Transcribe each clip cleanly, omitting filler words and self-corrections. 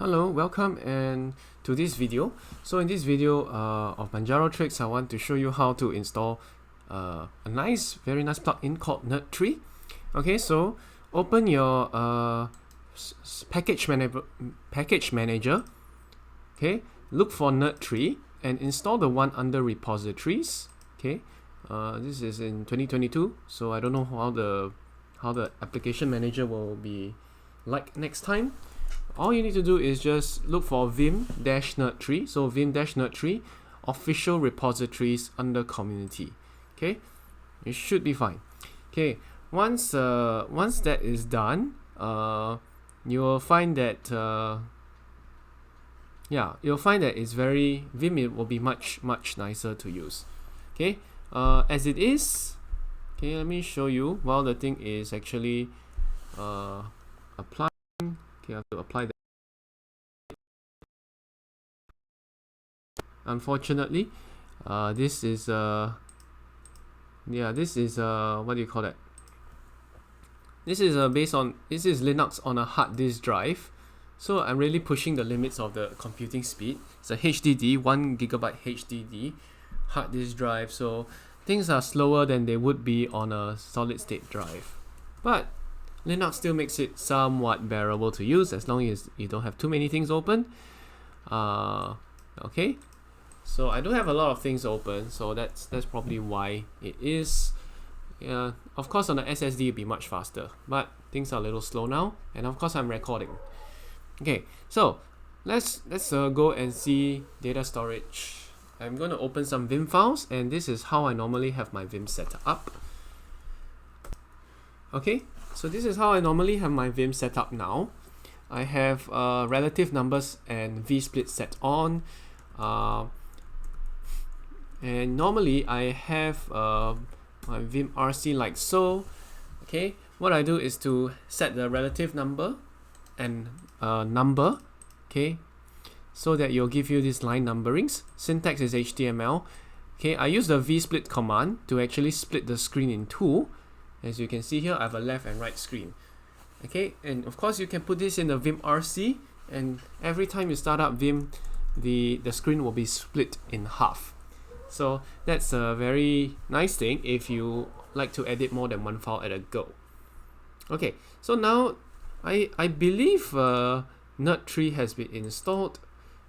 Hello, welcome and to this video. So in this video of Manjaro tricks, I want to show you how to install a very nice plugin called vim-nerdtree. Okay, so open your package manager. Okay, look for vim-nerdtree and install the one under repositories. Okay, this is in 2022, so I don't know how the application manager will be like next time. All you need to do is just look for vim-nerdtree. So vim-nerdtree official repositories under community. Okay, it should be fine. Okay, once that is done, you will find that you'll find that it's Vim will be much nicer to use. Okay, as it is. Okay, let me show you while the thing is actually applying. Okay, I have to apply that. Unfortunately, this is what do you call that? This is this is Linux on a hard disk drive, so I'm really pushing the limits of the computing speed. It's a HDD, 1 GB HDD hard disk drive, so things are slower than they would be on a solid state drive. But Linux still makes it somewhat bearable to use as long as you don't have too many things open. Okay, so I do have a lot of things open, so that's probably why it is. Of course on the SSD it'd be much faster, but things are a little slow now, and of course I'm recording. Okay, so let's go and see data storage. I'm going to open some Vim files, and this is how I normally have my Vim set up. Okay, so this is how I normally have my Vim set up now. I have relative numbers and vsplit set on, and normally I have my vimrc like so. Okay, what I do is to set the relative number and number, okay, so that you'll give you these line numberings. Syntax is HTML. Okay, I use the vsplit command to actually split the screen in two. As you can see here, I have a left and right screen. Okay, and of course you can put this in the vimrc, and every time you start up Vim, the screen will be split in half. So that's a very nice thing if you like to edit more than one file at a go. Okay, so now I believe vim-nerdtree has been installed.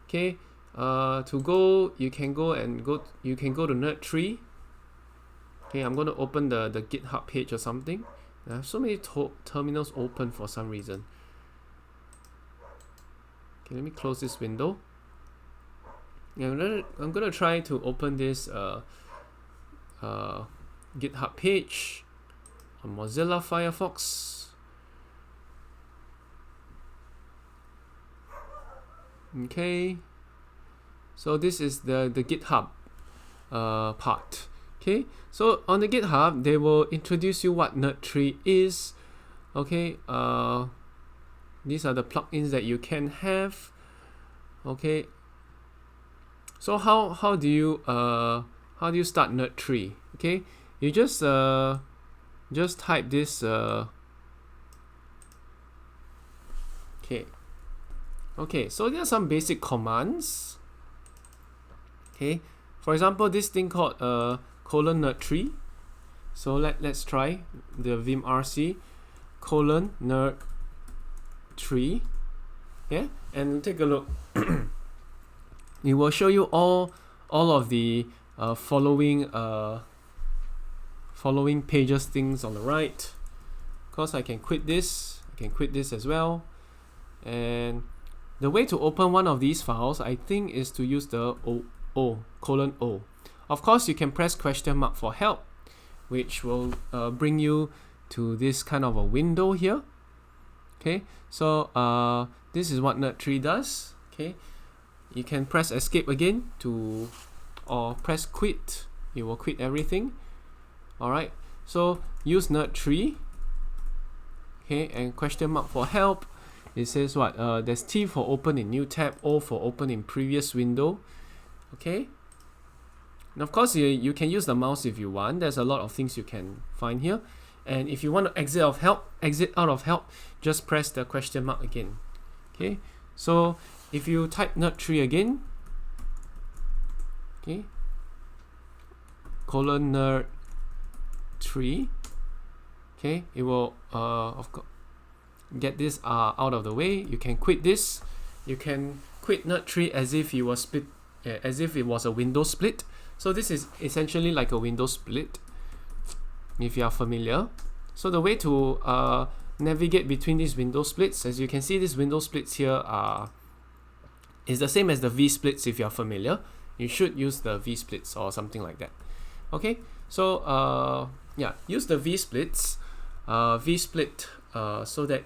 Okay, you can go to vim-nerdtree. Okay, I'm going to open the GitHub page or something. I have so many terminals open for some reason. Okay, let me close this window. Yeah, I'm gonna try to open this GitHub page on Mozilla Firefox. Okay, so this is the GitHub part. Okay, so on the GitHub they will introduce you what vim-nerdtree is. Okay, these are the plugins that you can have. Okay, so how do you start vim-nerdtree? Okay, you just type this okay, so there are some basic commands. Okay, for example, this thing called :vimrc. So let's try the vimrc :vimnerdtree. Yeah, and take a look. It will show you all of the following pages things on the right. Of course, I can quit this. I can quit this as well. And the way to open one of these files, I think, is to use the O. Of course, you can press question mark for help, which will bring you to this kind of a window here. Okay, so this is what vim-nerdtree does. Okay, you can press escape again or press quit. It will quit everything. Alright, so use vim-nerdtree. Okay, and question mark for help. It says what? There's T for open in new tab, O for open in previous window. Okay, and of course you can use the mouse if you want. There's a lot of things you can find here. And if you want to exit out of help, just press the question mark again. Okay, So if you type nerdtree again, okay, colon nerdtree, okay, it will of course get this out of the way. You can quit this. You can quit nerdtree as if you were split, as if it was a window split. So this is essentially like a window split, if you are familiar. So the way to navigate between these window splits, as you can see, these window splits here is the same as the v-splits. If you are familiar, you should use the v-splits or something like that. Okay, so yeah, use the v-splits, v-split, so that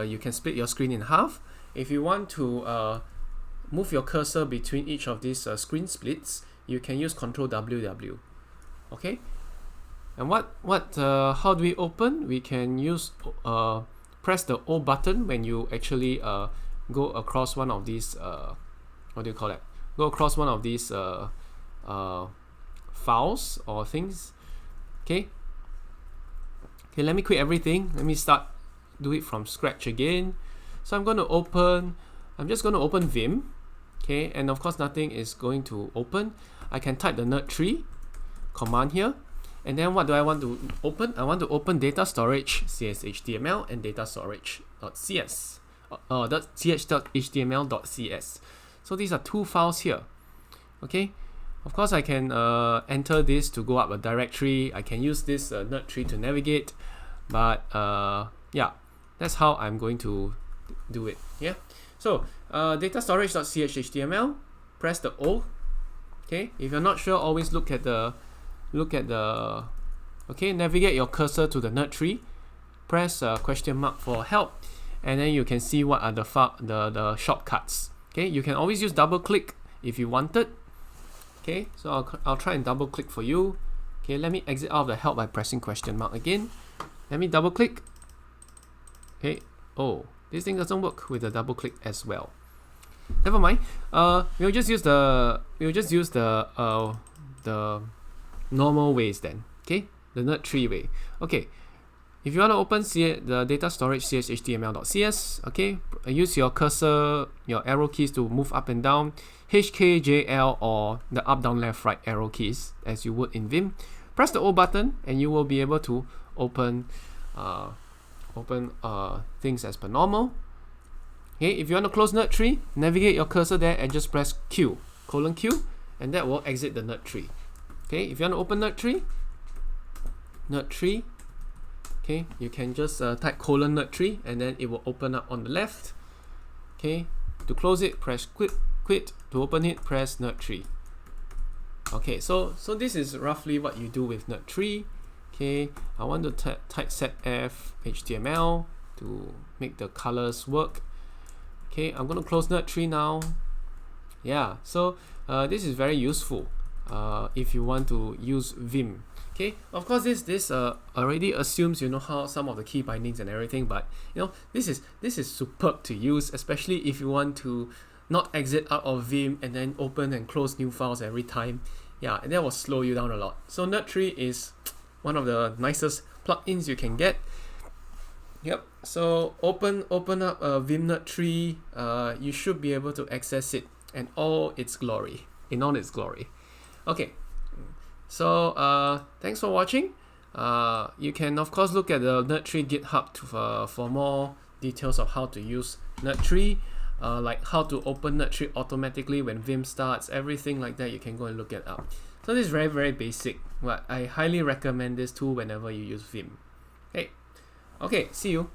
you can split your screen in half. If you want to move your cursor between each of these screen splits, you can use Ctrl+w+w. Okay, and how do we open? We can use press the O button when you actually go across one of these what do you call it? Go across one of these files or things. Okay. Okay, let me quit everything. Let me do it from scratch again. So I'm just going to open Vim. Okay, and of course nothing is going to open. I can type the nerdtree command here, and then what do I want to open? I want to open data storage .cs.html and data storage.cs .ch.html.cs. So these are two files here. Okay, of course I can enter this to go up a directory. I can use this nerdtree to navigate, but yeah, that's how I'm going to do it. Yeah, so data storage.ch.html, press the O. Okay, if you're not sure, always look at the okay, navigate your cursor to the nerdtree, press question mark for help, and then you can see what are the shortcuts. Okay, you can always use double click if you wanted. Okay, so I'll try and double click for you. Okay, let me exit out of the help by pressing question mark again. Let me double click. Okay, oh, this thing doesn't work with the double click as well. Never mind. We'll just use the normal ways then. Okay, the nerdtree way. Okay, if you want to open the data storage ch.html.cs, okay, use your cursor, your arrow keys to move up and down, HKJL or the up, down, left, right arrow keys as you would in Vim. Press the O button and you will be able to open things as per normal. Okay, if you want to close nerdtree, navigate your cursor there and just press Q, Q, and that will exit the nerdtree. Okay, if you want to open nerdtree, okay, you can just type :nerdtree and then it will open up on the left. Okay, to close it, press quit. To open it, press nerdtree. Okay, so this is roughly what you do with nerdtree. Okay, I want to type setf HTML to make the colors work. Okay, I'm going to close nerdtree now. Yeah, so this is very useful if you want to use Vim. Okay, of course this already assumes you know how some of the key bindings and everything, but you know this is superb to use, especially if you want to not exit out of Vim and then open and close new files every time. Yeah, and that will slow you down a lot. So nerdtree is one of the nicest plugins you can get. Yep. So open up a Vim nerdtree. You should be able to access it in all its glory. Okay. So thanks for watching. You can of course look at the nerdtree GitHub for more details of how to use nerdtree, like how to open nerdtree automatically when Vim starts, everything like that. You can go and look it up. So this is very, very basic, but I highly recommend this tool whenever you use Vim. Okay, see you.